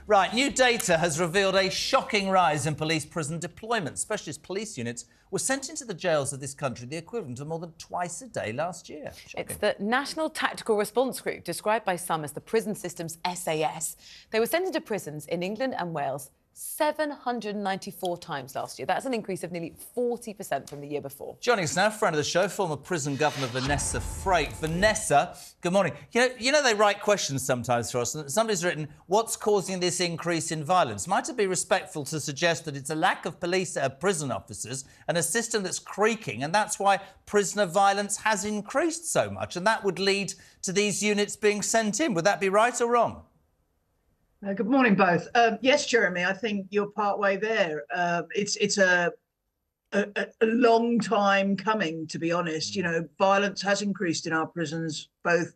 Right, new data has revealed a shocking rise in police prison deployment. Specialist police units were sent into the jails of this country the equivalent of more than twice a day last year. Shocking. It's the National Tactical Response Group, described by some as the prison system's SAS. They were sent into prisons in England and Wales 794 times last year. That's an increase of nearly 40% from the year before. Joining us now, friend of the show, former Prison Governor Vanessa Frake. Vanessa, good morning. You know they write questions sometimes for us, and somebody's written, what's causing this increase in violence? Might it be respectful to suggest that it's a lack of prison officers and a system that's creaking, and that's why prisoner violence has increased so much, and that would lead to these units being sent in? Would that be right or wrong? Good morning, both. Yes, Jeremy, I think you're partway there. It's a long time coming, to be honest. You know, violence has increased in our prisons, both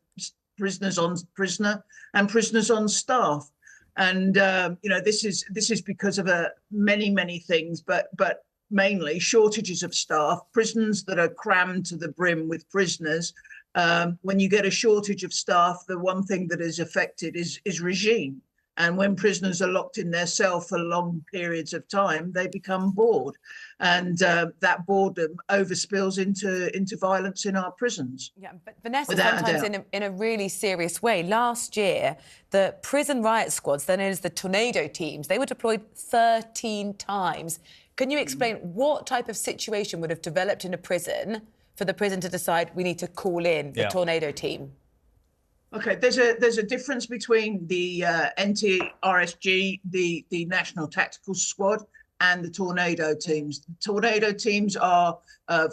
prisoners on prisoner and prisoners on staff. And, you know, this is because of many things, but mainly shortages of staff, prisons that are crammed to the brim with prisoners. When you get a shortage of staff, the one thing that is affected is regime. And when prisoners are locked in their cell for long periods of time, they become bored. And that boredom overspills into violence in our prisons. Yeah, but Vanessa, sometimes in a really serious way. Last year, the prison riot squads, they're known as the tornado teams, they were deployed 13 times. Can you explain what type of situation would have developed in a prison for the prison to decide we need to call in the tornado team? Okay, there's a difference between the NTRG, the National Tactical Squad, and the tornado teams. The tornado teams are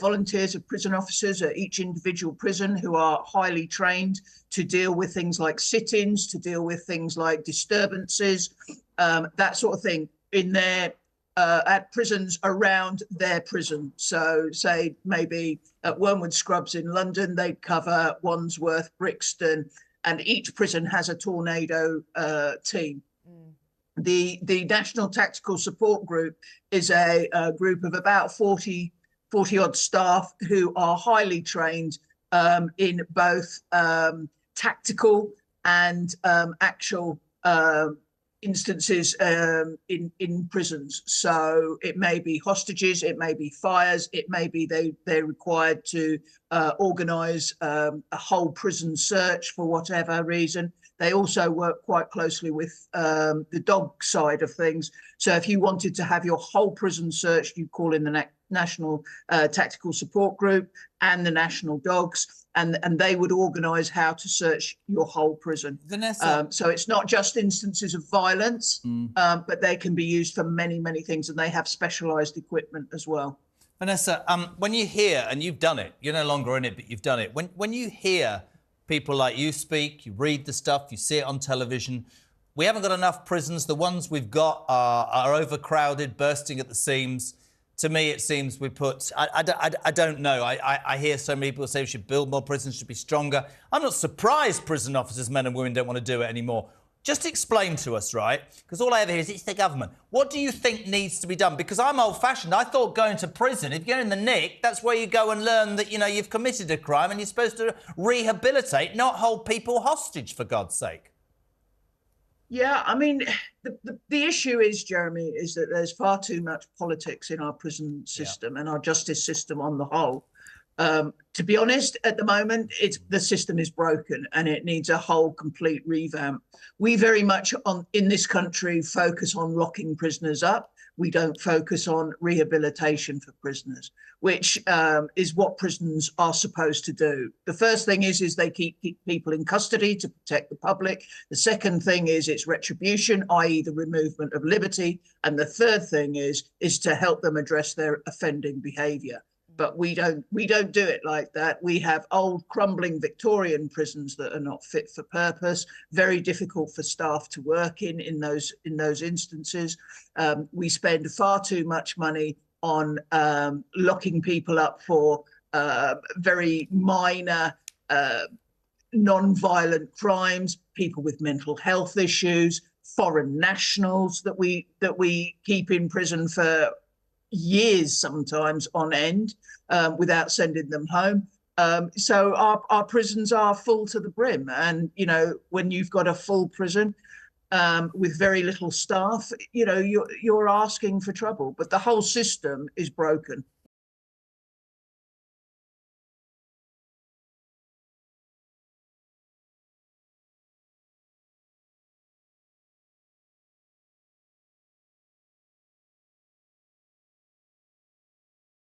volunteers of prison officers at each individual prison who are highly trained to deal with things like sit-ins, to deal with things like disturbances, that sort of thing in their at prisons around their prison. So say maybe at Wormwood Scrubs in London, they cover Wandsworth, Brixton, and each prison has a tornado team. The National Tactical Support Group is a group of about 40 odd staff who are highly trained in both tactical and actual instances in prisons. So it may be hostages, it may be fires, it may be they're required to organise a whole prison search for whatever reason. They also work quite closely with the dog side of things. So if you wanted to have your whole prison searched, you call in the National Tactical Support Group and the National Dogs, and they would organise how to search your whole prison. Vanessa. So it's not just instances of violence, but they can be used for many things, and they have specialised equipment as well. Vanessa, when you hear, and you've done it, you're no longer in it, but you've done it. When you hear people like you speak, you read the stuff, you see it on television, we haven't got enough prisons. The ones we've got are overcrowded, bursting at the seams. To me, it seems we put... I don't know. I hear so many people say we should build more prisons, should be stronger. I'm not surprised prison officers, men and women, don't want to do it anymore. Just explain to us, right? Because all I ever hear is it's the government. What do you think needs to be done? Because I'm old-fashioned. I thought going to prison, if you're in the nick, that's where you go and learn that, you know, you've committed a crime and you're supposed to rehabilitate, not hold people hostage, for God's sake. Yeah, I mean, the issue is, Jeremy, is that there's far too much politics in our prison system and our justice system on the whole. To be honest, at the moment, the system is broken and it needs a whole complete revamp. We very much in this country focus on locking prisoners up. We don't focus on rehabilitation for prisoners, which is what prisons are supposed to do. The first thing is they keep people in custody to protect the public. The second thing is it's retribution, i.e. the removement of liberty. And the third thing is to help them address their offending behaviour. But we don't do it like that. We have old, crumbling Victorian prisons that are not fit for purpose, very difficult for staff to work in those instances. We spend far too much money on locking people up for very minor, non-violent crimes, people with mental health issues, foreign nationals that we keep in prison for years sometimes on end without sending them home. So our prisons are full to the brim. And, you know, when you've got a full prison, with very little staff, you're asking for trouble. But the whole system is broken.